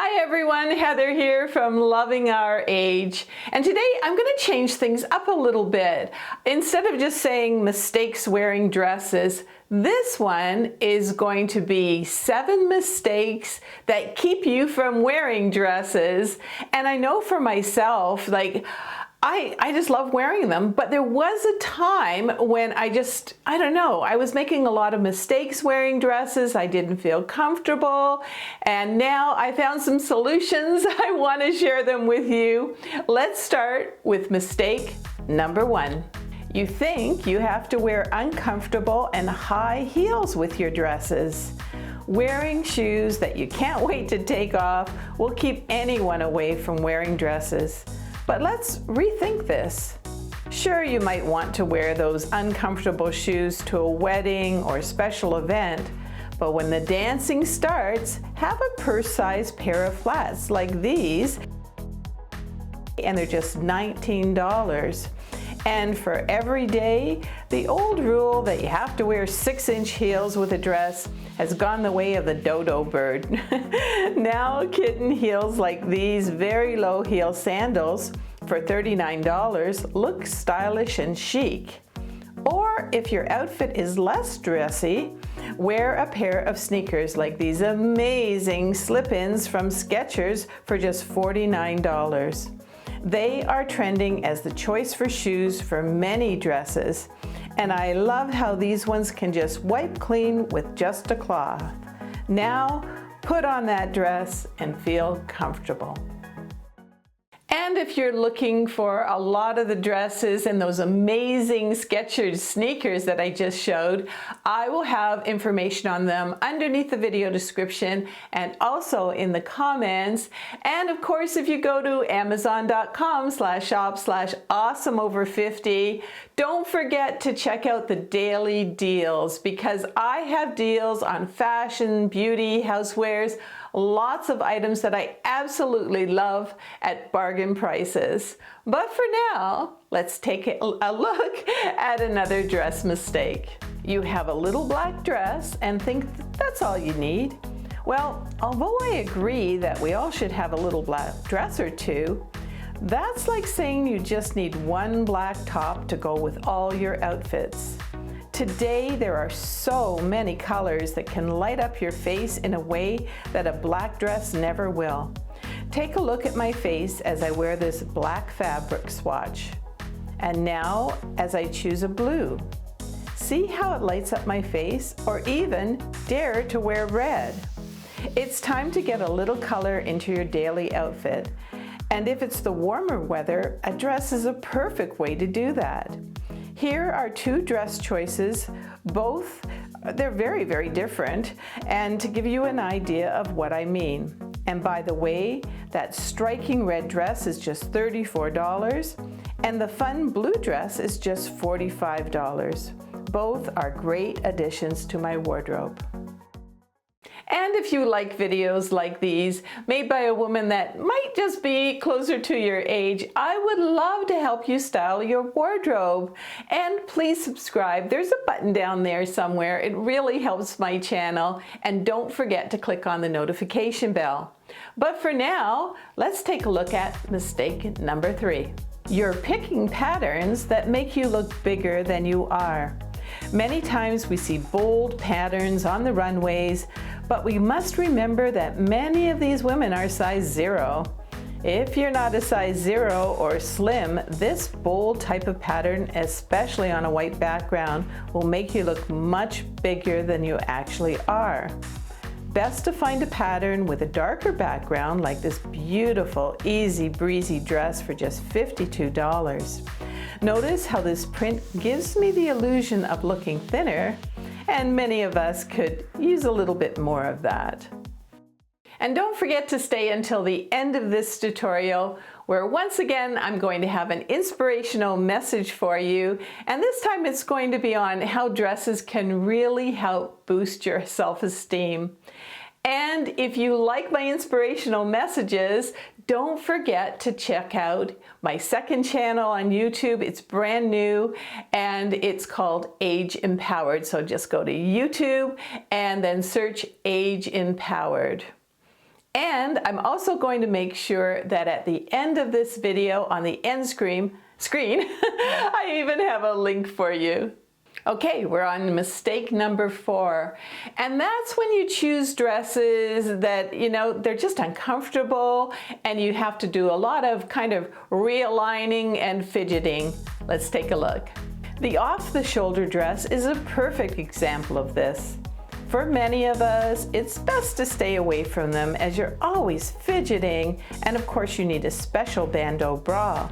Hi everyone, Heather here from Loving Our Age. And today I'm going to change things up a little bit. Instead of just saying mistakes wearing dresses, this one is going to be 7 mistakes that keep you from wearing dresses. And I know for myself, I just love wearing them, but there was a time when I don't know, I was making a lot of mistakes wearing dresses. I didn't feel comfortable, and now I found some solutions. I want to share them with you. Let's start with mistake number 1. You think you have to wear uncomfortable and high heels with your dresses. Wearing shoes that you can't wait to take off will keep anyone away from wearing dresses. But let's rethink this. Sure, you might want to wear those uncomfortable shoes to a wedding or special event, but when the dancing starts, have a purse-sized pair of flats like these, and they're just $19. And for every day, the old rule that you have to wear 6-inch heels with a dress has gone the way of the dodo bird. Now kitten heels like these very low heel sandals for $39 look stylish and chic. Or if your outfit is less dressy, wear a pair of sneakers like these amazing slip-ins from Skechers for just $49. They are trending as the choice for shoes for many dresses, and I love how these ones can just wipe clean with just a cloth. Now, put on that dress and feel comfortable. And if you're looking for a lot of the dresses and those amazing Skechers sneakers that I just showed, I will have information on them underneath the video description and also in the comments. And of course, if you go to amazon.com/shop/awesomeover50, don't forget to check out the daily deals, because I have deals on fashion, beauty, housewares, lots of items that I absolutely love at bargain prices. But for now, let's take a look at another dress mistake. You have a little black dress and think that's all you need. Well, although I agree that we all should have a little black dress or two, that's like saying you just need one black top to go with all your outfits. Today, there are so many colors that can light up your face in a way that a black dress never will. Take a look at my face as I wear this black fabric swatch. And now, as I choose a blue. See how it lights up my face? Or even dare to wear red. It's time to get a little color into your daily outfit. And if it's the warmer weather, a dress is a perfect way to do that. Here are 2 dress choices. Both, they're very, very different, and to give you an idea of what I mean. And by the way, that striking red dress is just $34, and the fun blue dress is just $45. Both are great additions to my wardrobe. And if you like videos like these, made by a woman that might just be closer to your age, I would love to help you style your wardrobe. And please subscribe. There's a button down there somewhere. It really helps my channel. And don't forget to click on the notification bell. But for now, let's take a look at mistake number 3. You're picking patterns that make you look bigger than you are. Many times we see bold patterns on the runways, but we must remember that many of these women are size 0. If you're not a size 0 or slim, this bold type of pattern, especially on a white background, will make you look much bigger than you actually are. Best to find a pattern with a darker background like this beautiful, easy breezy dress for just $52. Notice how this print gives me the illusion of looking thinner, and many of us could use a little bit more of that. And don't forget to stay until the end of this tutorial, where once again I'm going to have an inspirational message for you, and this time it's going to be on how dresses can really help boost your self-esteem. And if you like my inspirational messages, don't forget to check out my second channel on YouTube. It's brand new and it's called Age Empowered. So just go to YouTube and then search Age Empowered. And I'm also going to make sure that at the end of this video, on the end screen, I even have a link for you. Okay, we're on mistake number 4. And that's when you choose dresses that, they're just uncomfortable and you have to do a lot of kind of realigning and fidgeting. Let's take a look. The off-the-shoulder dress is a perfect example of this. For many of us, it's best to stay away from them as you're always fidgeting, and of course you need a special bandeau bra.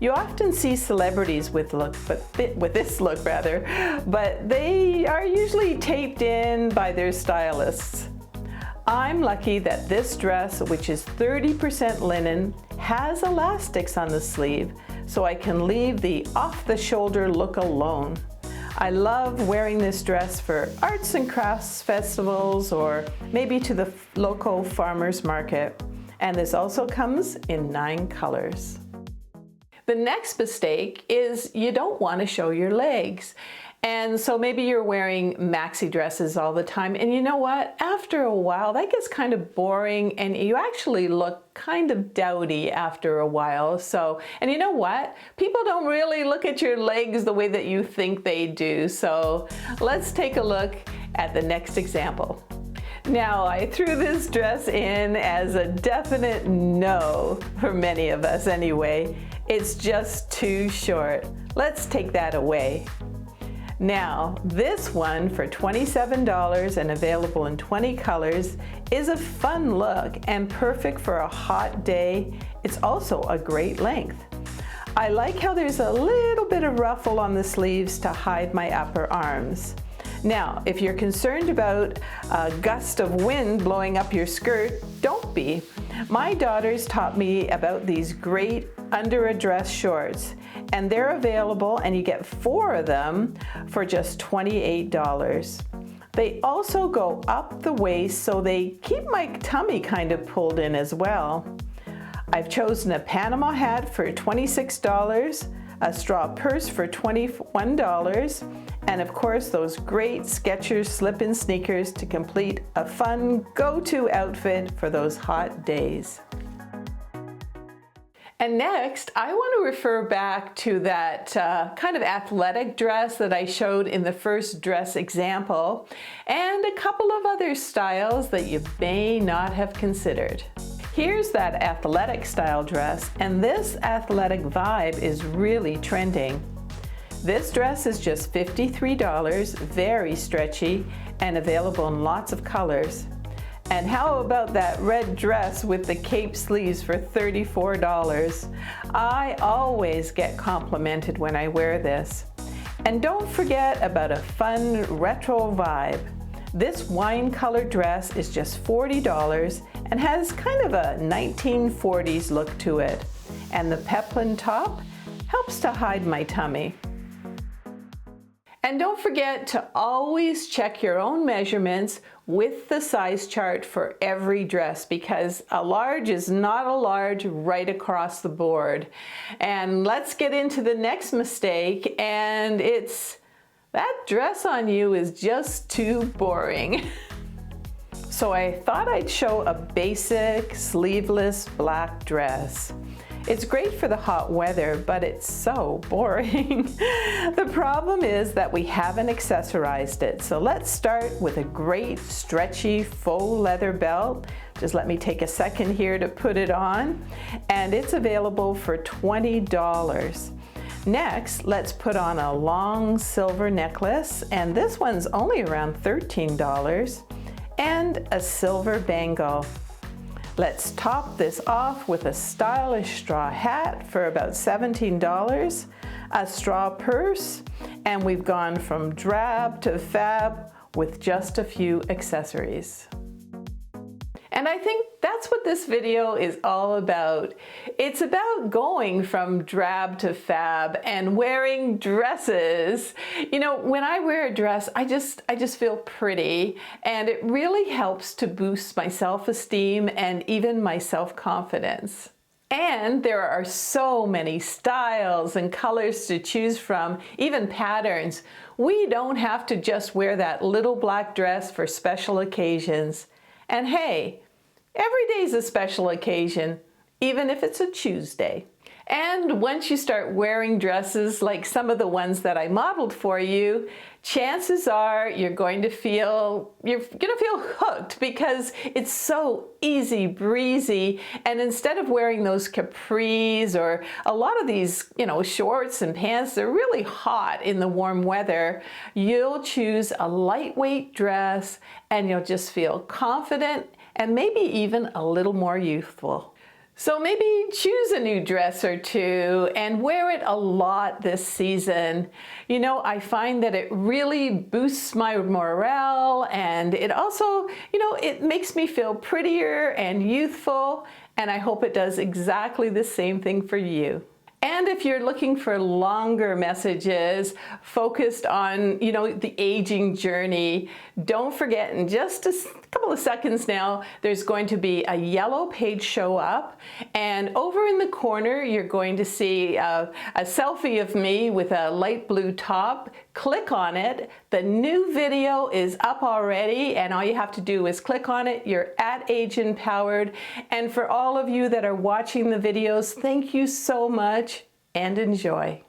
You often see celebrities with this look, but they are usually taped in by their stylists. I'm lucky that this dress, which is 30% linen, has elastics on the sleeve, so I can leave the off-the-shoulder look alone. I love wearing this dress for arts and crafts festivals or maybe to the local farmer's market. And this also comes in 9 colors. The next mistake is you don't want to show your legs. And so maybe you're wearing maxi dresses all the time, and you know what? After a while, that gets kind of boring and you actually look kind of dowdy after a while. And you know what? People don't really look at your legs the way that you think they do. So let's take a look at the next example. Now, I threw this dress in as a definite no for many of us anyway. It's just too short. Let's take that away. Now, this one for $27 and available in 20 colors is a fun look and perfect for a hot day. It's also a great length. I like how there's a little bit of ruffle on the sleeves to hide my upper arms. Now, if you're concerned about a gust of wind blowing up your skirt, don't be. My daughters taught me about these great under a dress shorts, and they're available, and you get 4 of them for just $28. They also go up the waist, so they keep my tummy kind of pulled in as well. I've chosen a Panama hat for $26, a straw purse for $21, and of course those great Skechers slip-in sneakers to complete a fun go-to outfit for those hot days. And next, I want to refer back to that kind of athletic dress that I showed in the first dress example, and a couple of other styles that you may not have considered. Here's that athletic style dress, and this athletic vibe is really trending. This dress is just $53, very stretchy, and available in lots of colors. And how about that red dress with the cape sleeves for $34? I always get complimented when I wear this. And don't forget about a fun retro vibe. This wine colored dress is just $40 and has kind of a 1940s look to it. And the peplum top helps to hide my tummy. And don't forget to always check your own measurements with the size chart for every dress, because a large is not a large right across the board. And let's get into the next mistake, and it's that dress on you is just too boring. So I thought I'd show a basic sleeveless black dress. It's great for the hot weather, but it's so boring. The problem is that we haven't accessorized it. So let's start with a great stretchy faux leather belt. Just let me take a second here to put it on. And it's available for $20. Next, let's put on a long silver necklace, and this one's only around $13, and a silver bangle. Let's top this off with a stylish straw hat for about $17, a straw purse, and we've gone from drab to fab with just a few accessories. And I think that's what this video is all about. It's about going from drab to fab and wearing dresses. You know, when I wear a dress, I just feel pretty, and it really helps to boost my self-esteem and even my self-confidence. And there are so many styles and colors to choose from, even patterns. We don't have to just wear that little black dress for special occasions. And hey, Every day is a special occasion, even if it's a Tuesday. And once you start wearing dresses like some of the ones that I modeled for you, chances are you're going to feel hooked because it's so easy breezy. And instead of wearing those capris or a lot of these, shorts and pants, they're really hot in the warm weather, you'll choose a lightweight dress and you'll just feel confident and maybe even a little more youthful. So maybe choose a new dress or two and wear it a lot this season. I find that it really boosts my morale, and it also, it makes me feel prettier and youthful, and I hope it does exactly the same thing for you. And if you're looking for longer messages focused on, the aging journey, don't forget in just a couple of seconds now, there's going to be a yellow page show up. And over in the corner, you're going to see a selfie of me with a light blue top. Click on it. The new video is up already, and all you have to do is click on it. You're at Age Empowered. And for all of you that are watching the videos, thank you so much and enjoy.